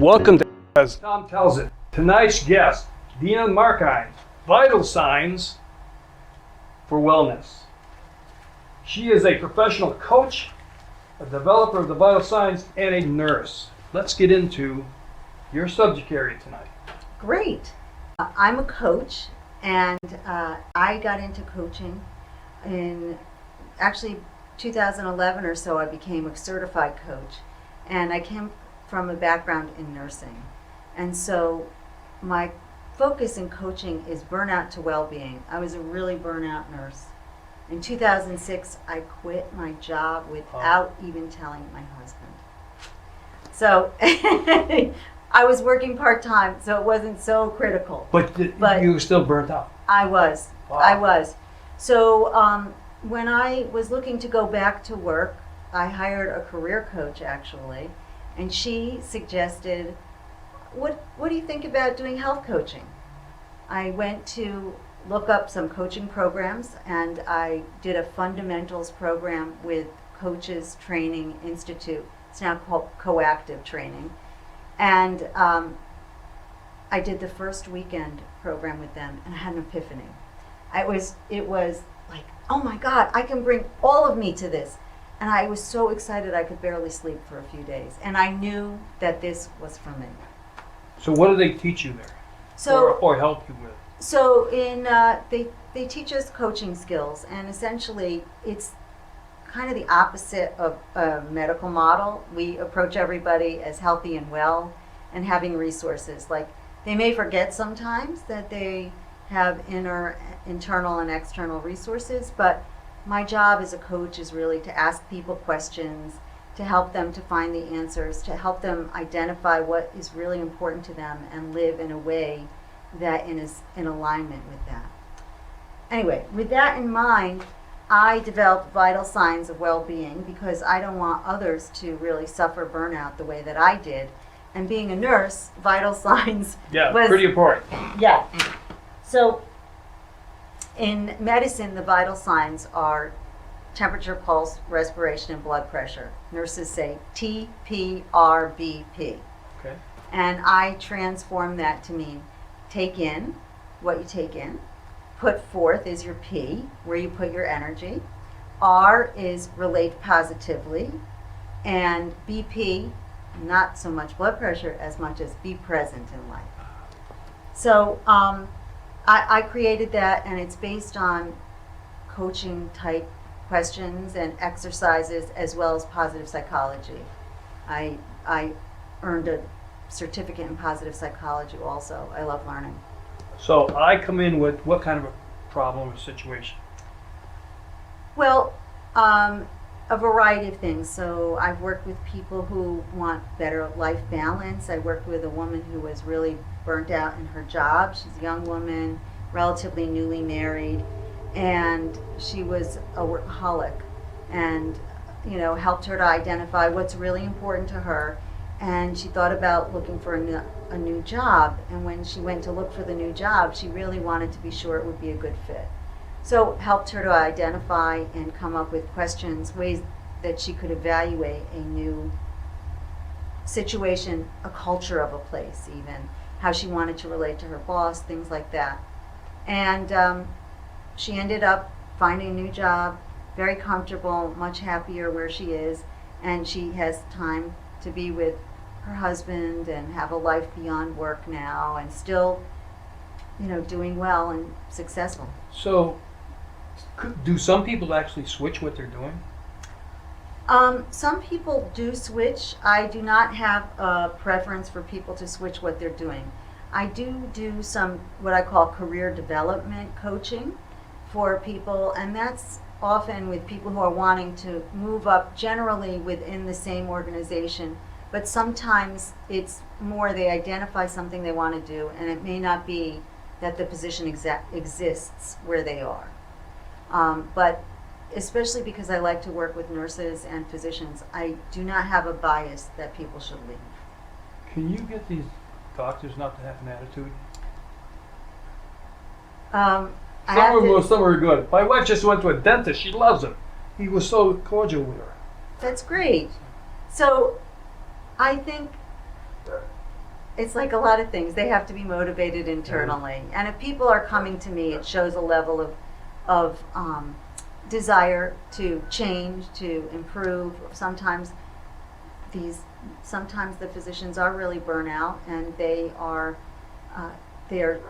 Welcome to, as Thom tells it, tonight's guest, Dina Markind, Vital Signs for Wellness. She is a professional coach, a developer of the vital signs, and a nurse. Let's get into your subject area tonight. Great. I'm a coach, and I got into coaching in actually 2011 or so. I became a certified coach, and I came from a background in nursing. And so my focus in coaching is burnout to well-being. I was a really burnout nurse. In 2006, I quit my job without even telling my husband. So I was working part-time, so it wasn't so critical. But you were still burnt out. I was. Wow. I was. So when I was looking to go back to work, I hired a career coach, actually, and she suggested, what do you think about doing health coaching? I went to look up some coaching programs, and I did a fundamentals program with Coaches Training Institute. It's now called Coactive Training. And I did the first weekend program with them, and I had an epiphany. It was like, oh my God, I can bring all of me to this. And I was so excited I could barely sleep for a few days. And I knew that this was for me. So what do they teach you there? So, or help you with? So they teach us coaching skills, and essentially it's kind of the opposite of a medical model. We approach everybody as healthy and well and having resources. Like, they may forget sometimes that they have internal and external resources, but my job as a coach is really to ask people questions, to help them to find the answers, to help them identify what is really important to them and live in a way that is in alignment with that. Anyway, with that in mind, I developed Vital Signs of Well-Being because I don't want others to really suffer burnout the way that I did. And being a nurse, Vital Signs was pretty important. Yeah. So in medicine, the vital signs are temperature, pulse, respiration, and blood pressure. Nurses say TPRBP. Okay. And I transform that to mean take in what you take in. Put forth is your P, where you put your energy. R is relate positively. And BP, not so much blood pressure as much as be present in life. So I created that, and it's based on coaching type questions and exercises as well as positive psychology. I earned a certificate in positive psychology also. I love learning. So I come in with what kind of a problem or situation? Well, a variety of things. So I've worked with people who want better life balance. I worked with a woman who was really burnt out in her job. She's a young woman, relatively newly married, and she was a workaholic, and helped her to identify what's really important to her. And she thought about looking for a new job, and when she went to look for the new job, she really wanted to be sure it would be a good fit. So helped her to identify and come up with questions, ways that she could evaluate a new situation, a culture of a place even, how she wanted to relate to her boss, things like that. And she ended up finding a new job, very comfortable, much happier where she is, and she has time to be with her husband and have a life beyond work now, and still, doing well and successful. So, do some people actually switch what they're doing? Some people do switch. I do not have a preference for people to switch what they're doing. I do some what I call career development coaching for people, and that's often with people who are wanting to move up generally within the same organization, but sometimes it's more they identify something they want to do, and it may not be that the position exists where they are. But especially because I like to work with nurses and physicians, I do not have a bias that people should leave. Can you get these doctors not to have an attitude? Some are good. My wife just went to a dentist. She loves him. He was so cordial with her. That's great. So I think it's like a lot of things. They have to be motivated internally. And if people are coming to me, it shows a level of desire to change, to improve. Sometimes the physicians are really burnout, and they're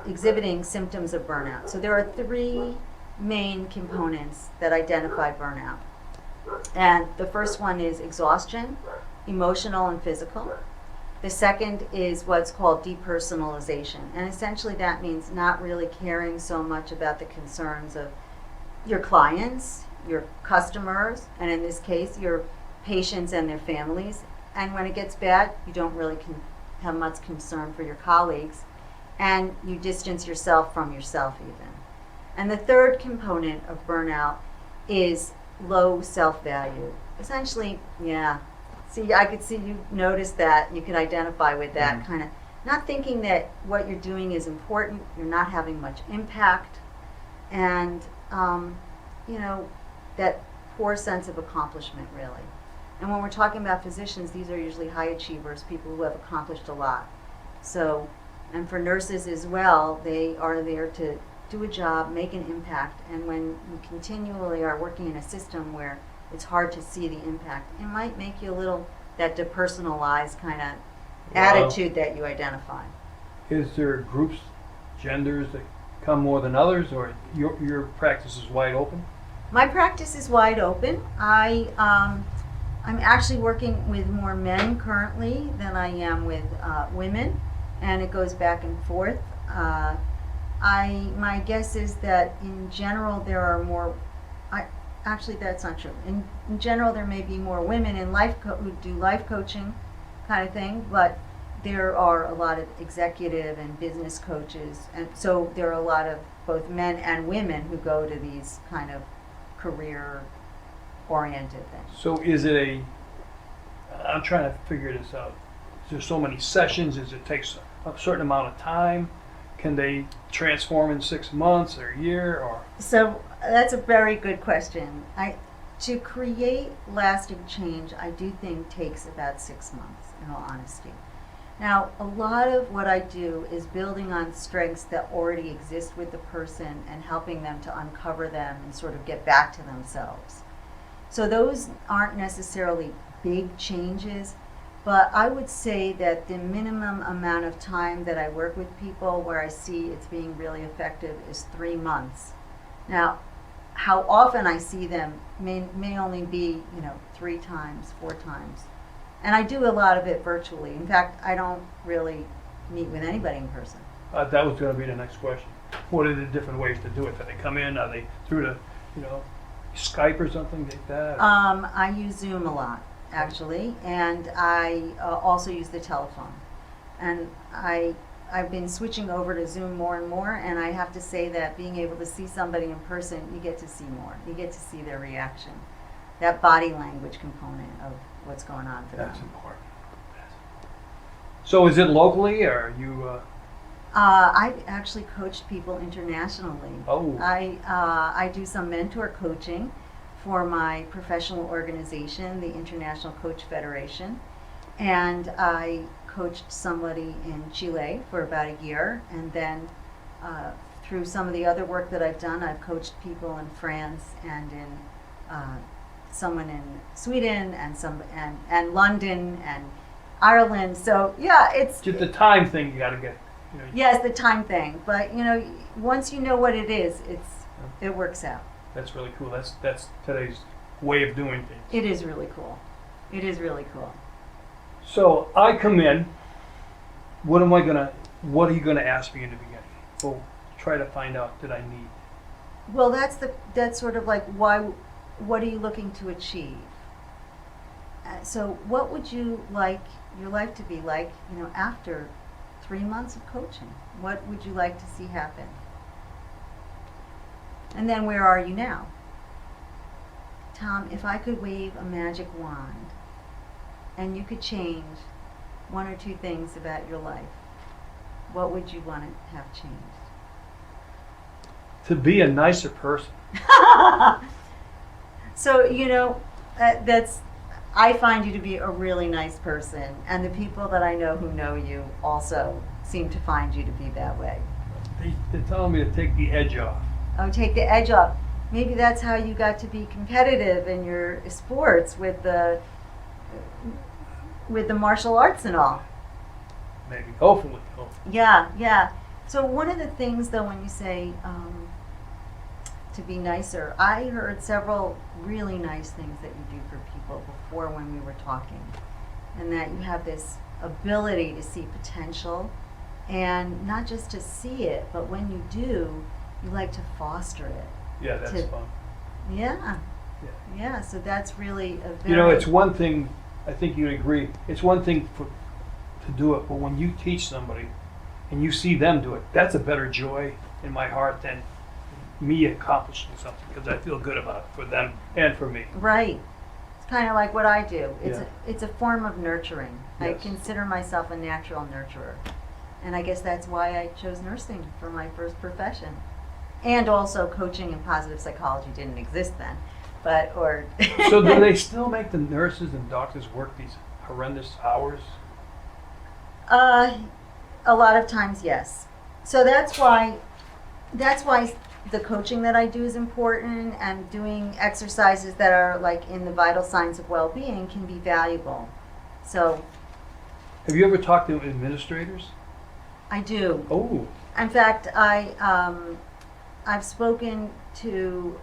exhibiting symptoms of burnout. So there are three main components that identify burnout. And the first one is exhaustion, emotional and physical. The second is what's called depersonalization. And essentially that means not really caring so much about the concerns of your clients, your customers, and in this case, your patients and their families. And when it gets bad, you don't really have much concern for your colleagues, and you distance yourself from yourself even. And the third component of burnout is low self-value. Essentially, yeah. See, I could see you notice that. You can identify with that kind of, not thinking that what you're doing is important, you're not having much impact, and, that poor sense of accomplishment, really. And when we're talking about physicians, these are usually high achievers, people who have accomplished a lot. So, and for nurses as well, they are there to do a job, make an impact, and when you continually are working in a system where it's hard to see the impact, it might make you a little, that depersonalized kind of attitude that you identify. Is there groups, genders that come more than others, or your practice is wide open? My practice is wide open. I'm actually working with more men currently than I am with women, and it goes back and forth. My guess is that in general there are more. Actually, that's not true. In general, there may be more women in who do life coaching kind of thing, but there are a lot of executive and business coaches, and so there are a lot of both men and women who go to these kind of career-oriented things. So is it I'm trying to figure this out. Is there so many sessions? It takes a certain amount of time? Can they transform in 6 months or a year? Or So that's a very good question. To create lasting change, I do think takes about 6 months, in all honesty. Now, a lot of what I do is building on strengths that already exist with the person and helping them to uncover them and sort of get back to themselves. So those aren't necessarily big changes, but I would say that the minimum amount of time that I work with people where I see it's being really effective is 3 months. Now, how often I see them may only be, 3 times, 4 times. And I do a lot of it virtually. In fact, I don't really meet with anybody in person. that was going to be the next question. What are the different ways to do it? Do they come in? Are they through the, Skype or something like that? I use Zoom a lot, actually, and I also use the telephone. And I've been switching over to Zoom more and more, and I have to say that being able to see somebody in person, you get to see more. You get to see their reaction, that body language component of what's going on for them. That's important. So is it locally, or are you? I've actually coached people internationally. Oh. I do some mentor coaching for my professional organization, the International Coach Federation, and I coached somebody in Chile for about a year, and then through some of the other work that I've done, I've coached people in France and in someone in Sweden and London and Ireland. So yeah, it's Just the time thing you got to get. Yes, the time thing. But once you know what it is, it works out. That's really cool. That's today's way of doing things. It is really cool. It is really cool. So I come in. What are you gonna ask me in the beginning? Well, try to find out that I need. Well, that's sort of like what are you looking to achieve? So what would you like your life to be like, after 3 months of coaching? What would you like to see happen? And then where are you now? Thom, if I could wave a magic wand and you could change 1 or 2 things about your life, what would you want to have changed? To be a nicer person. So, I find you to be a really nice person, and the people that I know who know you also seem to find you to be that way. They're telling me to take the edge off. Oh, take the edge off. Maybe that's how you got to be competitive in your sports with the martial arts and all. Maybe. Hopefully. Yeah, yeah. So one of the things, though, when you say to be nicer, I heard several really nice things that you do for people before when we were talking, and that you have this ability to see potential, and not just to see it, but when you do, you like to foster it. Yeah, that's fun. Yeah. Yeah. Yeah, so that's really a very... You know, it's one thing, I think you'd agree, it's one thing to do it, but when you teach somebody and you see them do it, that's a better joy in my heart than me accomplishing something, because I feel good about it for them and for me. Right. It's kind of like what I do. Yeah. It's a form of nurturing. I Yes. consider myself a natural nurturer. And I guess that's why I chose nursing for my first profession. And also coaching and positive psychology didn't exist then. So do they still make the nurses and doctors work these horrendous hours? A lot of times, yes. So that's why the coaching that I do is important, and doing exercises that are like in the vital signs of well-being can be valuable. So Have you ever talked to administrators? I do. Oh, In fact, I've spoken to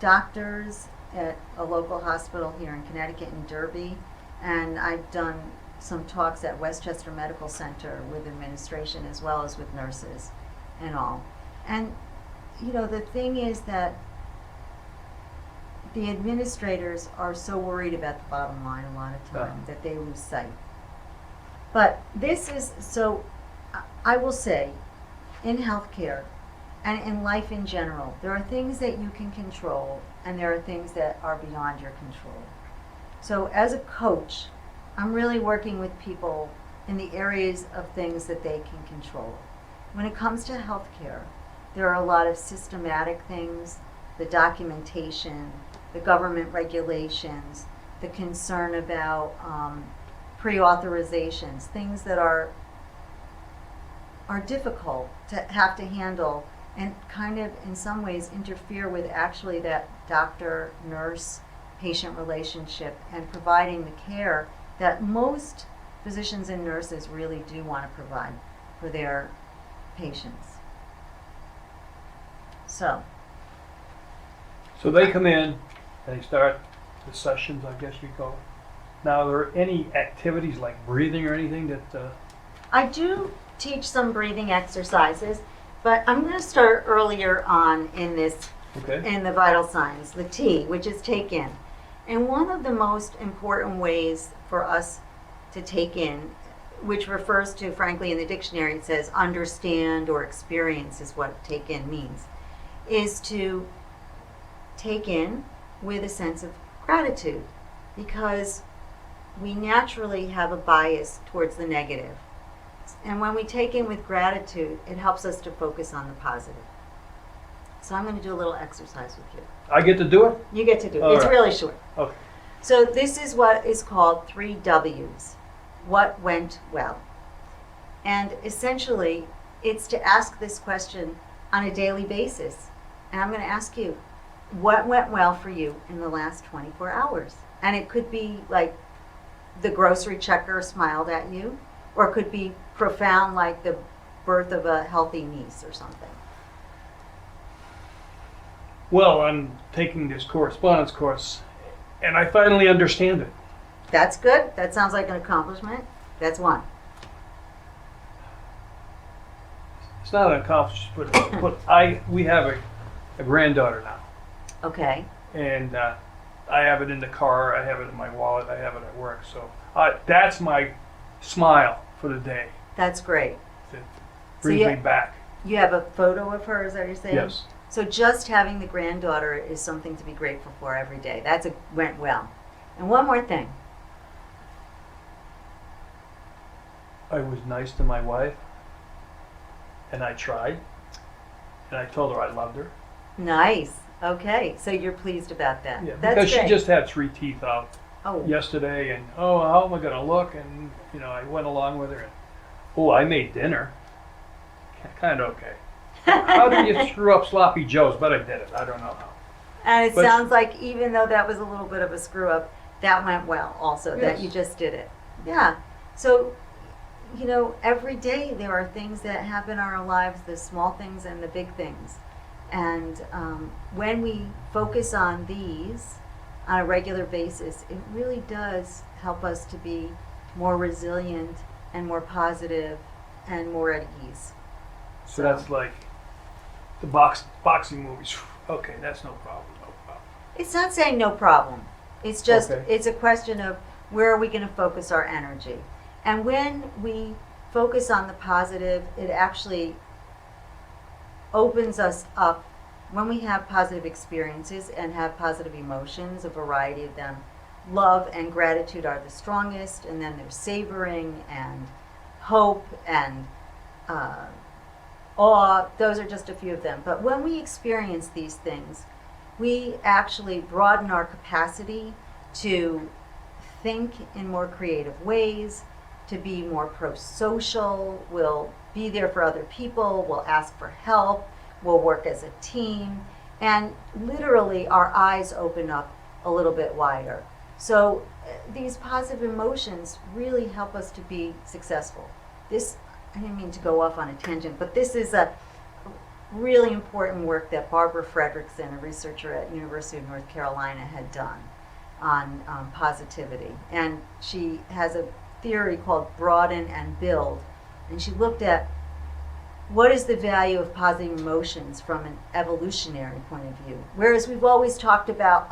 doctors at a local hospital here in Connecticut in Derby, and I've done some talks at Westchester Medical Center with administration as well as with nurses and all. And you know, the thing is that the administrators are so worried about the bottom line a lot of time that they lose sight. But this is, so I will say, in healthcare and in life in general, there are things that you can control and there are things that are beyond your control. So as a coach, I'm really working with people in the areas of things that they can control. When it comes to healthcare, there are a lot of systematic things, the documentation, the government regulations, the concern about pre-authorizations, things that are difficult to have to handle and kind of in some ways interfere with actually that doctor-nurse patient relationship and providing the care that most physicians and nurses really do want to provide for their patients. So they come in and they start the sessions, I guess you call it. Now, are there any activities like breathing or anything that... I do teach some breathing exercises, but I'm going to start earlier on in this, in the vital signs, the T, which is take in. And one of the most important ways for us to take in, which refers to, frankly, in the dictionary, it says understand or experience is what take in means, is to take in with a sense of gratitude, because we naturally have a bias towards the negative. And when we take in with gratitude, it helps us to focus on the positive. So I'm going to do a little exercise with you. I get to do it? You get to do it. All It's right. really short. Okay. So this is what is called 3 W's. What went well? And essentially, it's to ask this question on a daily basis. And I'm going to ask you, what went well for you in the last 24 hours? And it could be like the grocery checker smiled at you, or it could be profound like the birth of a healthy niece or something. Well, I'm taking this correspondence course, and I finally understand it. That's good. That sounds like an accomplishment. That's one. It's not an accomplishment, but we have a granddaughter now, Okay. and I have it in the car, I have it in my wallet, I have it at work. So that's my smile for the day. That's great. It brings me back. You have a photo of her, is that what you're saying? Yes. So just having the granddaughter is something to be grateful for every day. Went well. And one more thing. I was nice to my wife, and I tried, and I told her I loved her. Nice. Okay. So you're pleased about that. Yeah, That's because great. she just had 3 teeth out. Oh. yesterday, and how am I going to look? And I went along with her. And, I made dinner. Kind of okay. How do you screw up sloppy joes? But I did it. I don't know how. And it But- sounds like even though that was a little bit of a screw up, that went well also, that Yes. you just did it. Yeah. So, every day there are things that happen in our lives, the small things and the big things. And when we focus on these on a regular basis, it really does help us to be more resilient and more positive and more at ease. So that's like the boxing movies. Okay, that's no problem. No problem. It's not saying no problem. It's just, Okay. it's a question of where are we going to focus our energy. And when we focus on the positive, it actually opens us up. When we have positive experiences and have positive emotions, a variety of them, love and gratitude are the strongest, and then there's savoring and hope and awe. Those are just a few of them. But when we experience these things, we actually broaden our capacity to think in more creative ways, to be more pro-social. We'll be there for other people. We'll ask for help. We'll work as a team. And literally our eyes open up a little bit wider. So these positive emotions really help us to be successful. I didn't mean to go off on a tangent, but this is a really important work that Barbara Fredrickson, a researcher at University of North Carolina, had done on positivity. And she has a theory called broaden and build. And she looked at what is the value of positive emotions from an evolutionary point of view. Whereas we've always talked about,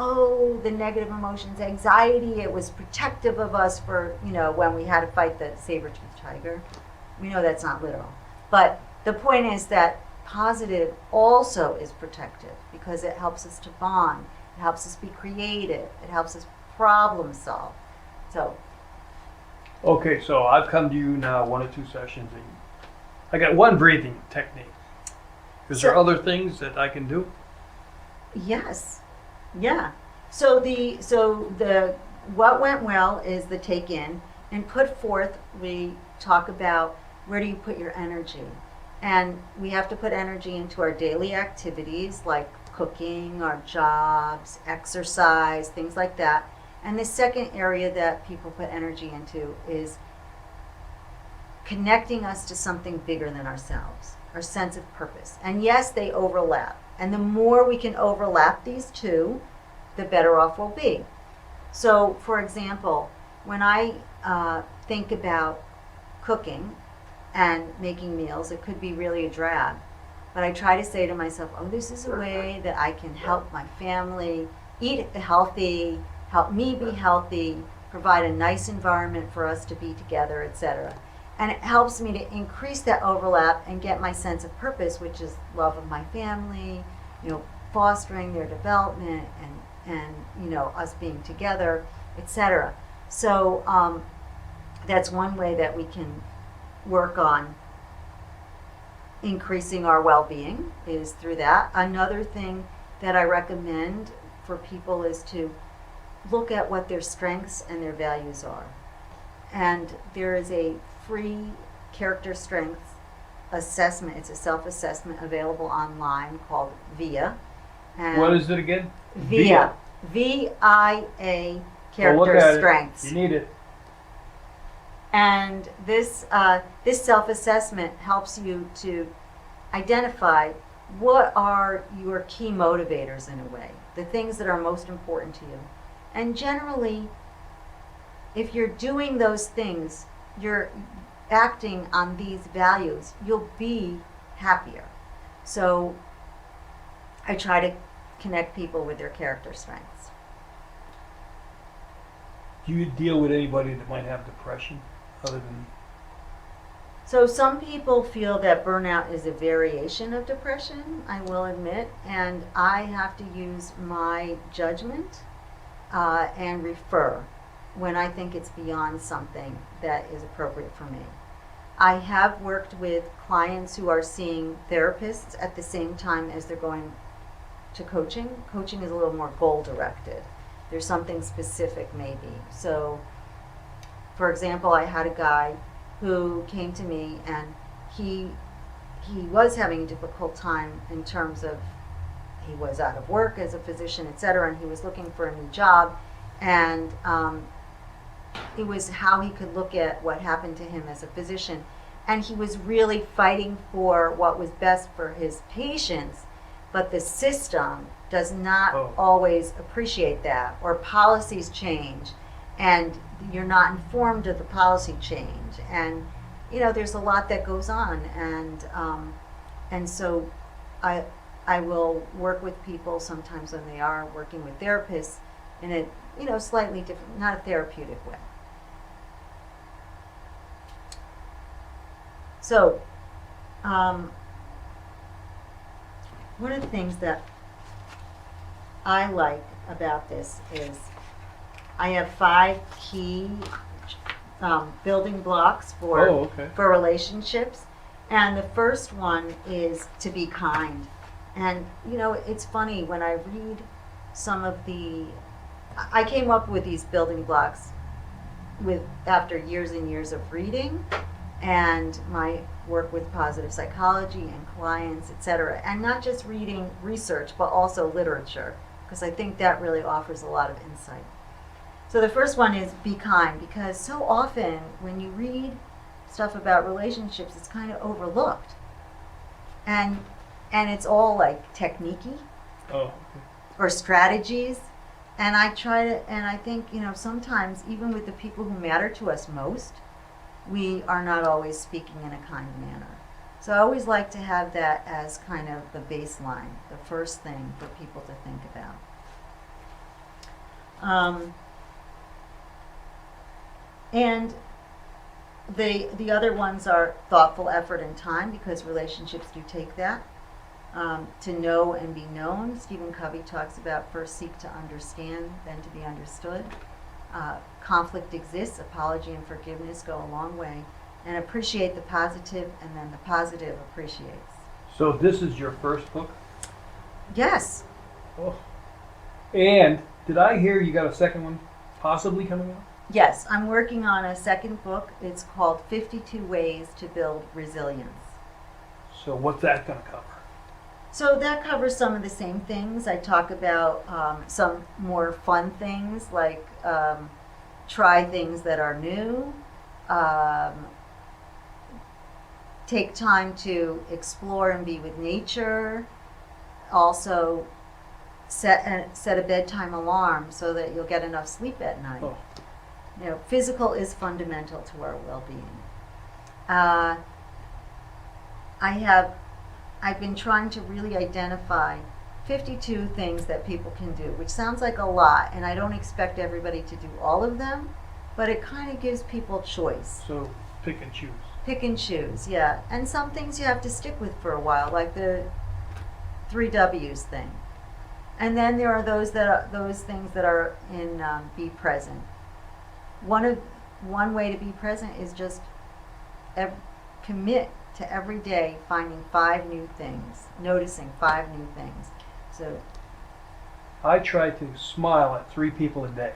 the negative emotions, anxiety, it was protective of us for, when we had to fight the saber-toothed tiger. We know that's not literal. But the point is that positive also is protective because it helps us to bond. It helps us be creative. It helps us problem solve. So, Okay, so I've come to you now 1 or 2 sessions, and I got one breathing technique. Is there So- other things that I can do? yes. Yeah. So the what went well is the take in, and put forth, we talk about where do you put your energy. And we have to put energy into our daily activities like cooking, our jobs, exercise, things like that. And the second area that people put energy into is connecting us to something bigger than ourselves, our sense of purpose. And yes, they overlap. And the more we can overlap these two, the better off we'll be. So, for example, when I think about cooking and making meals, it could be really a drag. But I try to say to myself, this is a way that I can help my family eat healthy, help me be healthy, provide a nice environment for us to be together, etc. And it helps me to increase that overlap and get my sense of purpose, which is love of my family, fostering their development and us being together, etc. So that's one way that we can work on increasing our well-being, is through that. Another thing that I recommend for people is to look at what their strengths and their values are. And there is a free character strengths assessment. It's a self-assessment available online called VIA. And What is it again? VIA. VIA Look character at it. strengths. You need it. And this self-assessment helps you to identify what are your key motivators in a way, the things that are most important to you. And generally, if you're doing those things, you're acting on these values, you'll be happier. So I try to connect people with their character strengths. Do you deal with anybody that might have depression other than... So some people feel that burnout is a variation of depression, I will admit, and I have to use my judgment and refer when I think it's beyond something that is appropriate for me. I have worked with clients who are seeing therapists at the same time as they're going to coaching. Coaching is a little more goal directed. There's something specific maybe. So, for example, I had a guy who came to me and he was having a difficult time in terms of he was out of work as a physician, et cetera, and he was looking for a new job. And it was how he could look at what happened to him as a physician. And he was really fighting for what was best for his patients, but the system does not always appreciate that, or policies change, and you're not informed of the policy change. And, you know, there's a lot that goes on. And so I will work with people sometimes when they are working with therapists in a, you know, slightly different, not a therapeutic way. So, one of the things that I like about this is I have 5 key building blocks for relationships, and the first one is to be kind. And you know, it's funny when I read some of I came up with these building blocks after years and years of reading and my work with positive psychology and clients, etc. And not just reading research, but also literature, because I think that really offers a lot of insight. So the first one is be kind, because so often when you read stuff about relationships, it's kind of overlooked. And it's all like technique-y or strategies. And I think, you know, sometimes even with the people who matter to us most, we are not always speaking in a kind manner. So I always like to have that as kind of the baseline, the first thing for people to think about. And the other ones are thoughtful effort and time, because relationships do take that. To know and be known. Stephen Covey talks about first seek to understand, then to be understood. Conflict exists, apology and forgiveness go a long way. And appreciate the positive, and then the positive appreciates. So this is your first book? Yes. Oh. And did I hear you got a second one possibly coming out? Yes, I'm working on a second book. It's called 52 Ways to Build Resilience. So what's that going to cover? So that covers some of the same things. I talk about some more fun things, like try things that are new, take time to explore and be with nature, also set a bedtime alarm so that you'll get enough sleep at night. Oh. You know, physical is fundamental to our well-being. I've been trying to really identify 52 things that people can do, which sounds like a lot, and I don't expect everybody to do all of them, but it kind of gives people choice. So pick and choose. Pick and choose, yeah. And some things you have to stick with for a while, like the 3 W's thing. And then there are those things that are in be present. One way to be present is just commit to every day finding 5 new things, noticing 5 new things. So I try to smile at 3 people a day.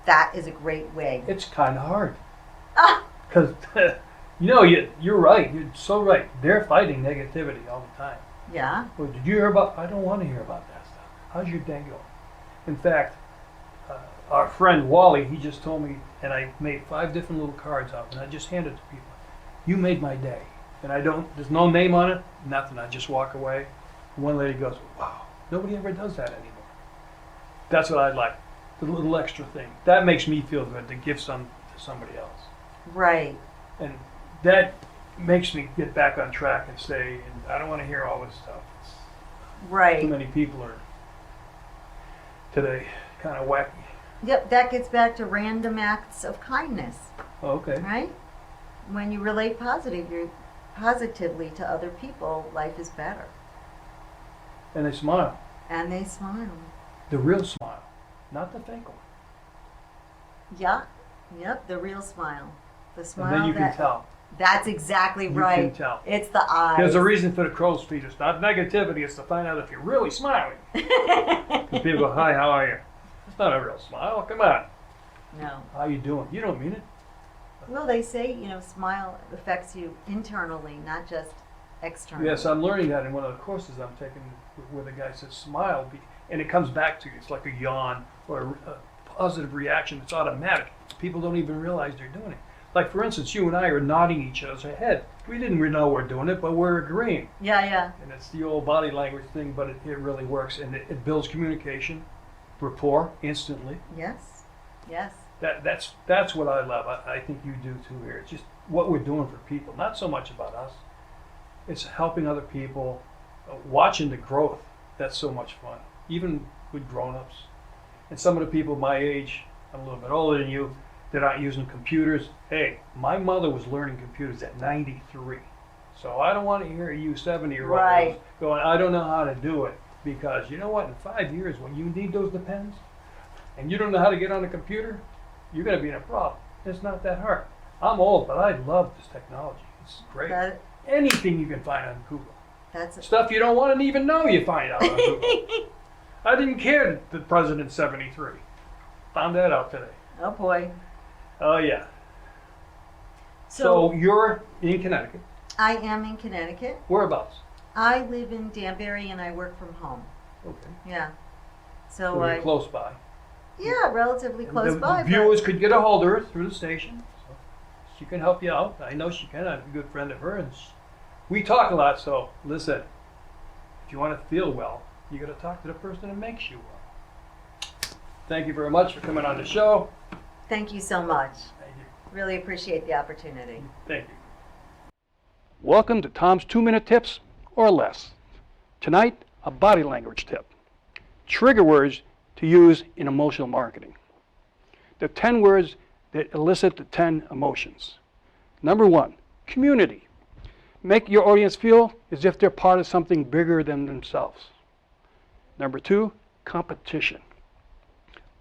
that is a great way. It's kind of hard. Ah! Because, you know, you're right. You're so right. They're fighting negativity all the time. Yeah. Well, did you hear about? I don't want to hear about that stuff. How's your day going? In fact, our friend Wally, he just told me, and I made 5 different little cards up, and I just handed it to people. You made my day. And there's no name on it, nothing. I just walk away. And one lady goes, wow, nobody ever does that anymore. That's what I like, the little extra thing. That makes me feel good to give some to somebody else. Right. And that makes me get back on track and say, and I don't want to hear all this stuff. Right. Too many people are today kind of wacky. Yep, that gets back to random acts of kindness, Oh, okay. right? When you relate positively to other people, life is better. And they smile. And they smile. The real smile, not the fake one. Yeah. Yep, the real smile. The smile And then you can tell. That's exactly You right. can tell. It's the eyes. There's a reason for the crow's feet. It's not negativity. It's to find out if you're really smiling. Because people go, hi, how are you? It's not a real smile. Come on. No. How you doing? You don't mean it. Well, they say, smile affects you internally, not just externally. Yes, I'm learning that in one of the courses I'm taking where the guy says smile, and it comes back to you. It's like a yawn or a positive reaction. It's automatic. People don't even realize they're doing it. Like, for instance, you and I are nodding each other's head. We didn't really know we're doing it, but we're agreeing. Yeah. And it's the old body language thing, but it really works. And it builds communication, rapport, instantly. Yes. That's what I love. I think you do too here. It's just what we're doing for people, not so much about us. It's helping other people, watching the growth. That's so much fun, even with grown-ups. And some of the people my age, I'm a little bit older than you, that aren't using computers. Hey, my mother was learning computers at 93. So I don't want to hear you 70-year-olds Right. going, I don't know how to do it. Because you know what, in 5 years, when you need those depends, and you don't know how to get on a computer, you're going to be in a problem. It's not that hard. I'm old, but I love this technology. It's great. Anything you can find on Google. Stuff you don't want to even know you find out on Google. I didn't care that the president's 73. Found that out today. Oh boy. Oh yeah. So you're in Connecticut. I am in Connecticut. Whereabouts? I live in Danbury and I work from home. Okay. Yeah. So you're close by. Yeah, relatively close by. The viewers could get a hold of her through the station. So she can help you out. I know she can. I'm a good friend of hers. We talk a lot, so listen. If you want to feel well, you got to talk to the person that makes you well. Thank you very much for coming on the show. Thank you so much. Thank you. Really appreciate the opportunity. Thank you. Welcome to Tom's 2-minute tips or less. Tonight, a body language tip. Trigger words to use in emotional marketing. The 10 words that elicit the 10 emotions. Number 1, community. Make your audience feel as if they're part of something bigger than themselves. Number 2, competition.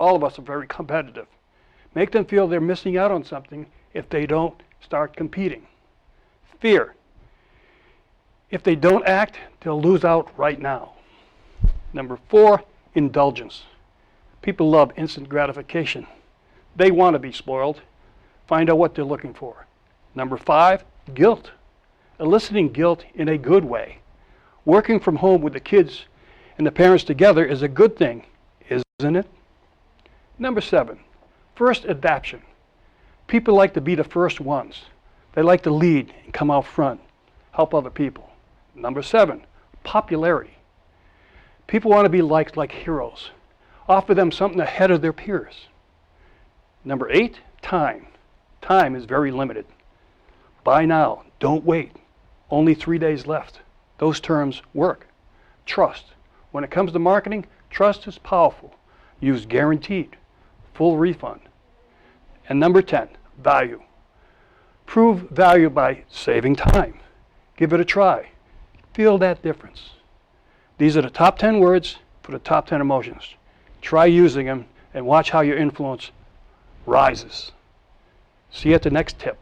All of us are very competitive. Make them feel they're missing out on something if they don't start competing. Fear. If they don't act, they'll lose out right now. Number 4, indulgence. People love instant gratification. They want to be spoiled. Find out what they're looking for. Number 5, guilt. Eliciting guilt in a good way. Working from home with the kids and the parents together is a good thing, isn't it? Number 7, first adaption. People like to be the first ones. They like to lead and come out front, help other people. Number 7, popularity. People want to be liked like heroes. Offer them something ahead of their peers. Number 8, time. Time is very limited. Buy now, don't wait. Only 3 days left. Those terms work. Trust. When it comes to marketing, trust is powerful. Use guaranteed, full refund. And number 10, value. Prove value by saving time. Give it a try. Feel that difference. These are the top 10 words for the top 10 emotions. Try using them and watch how your influence rises. See you at the next tip.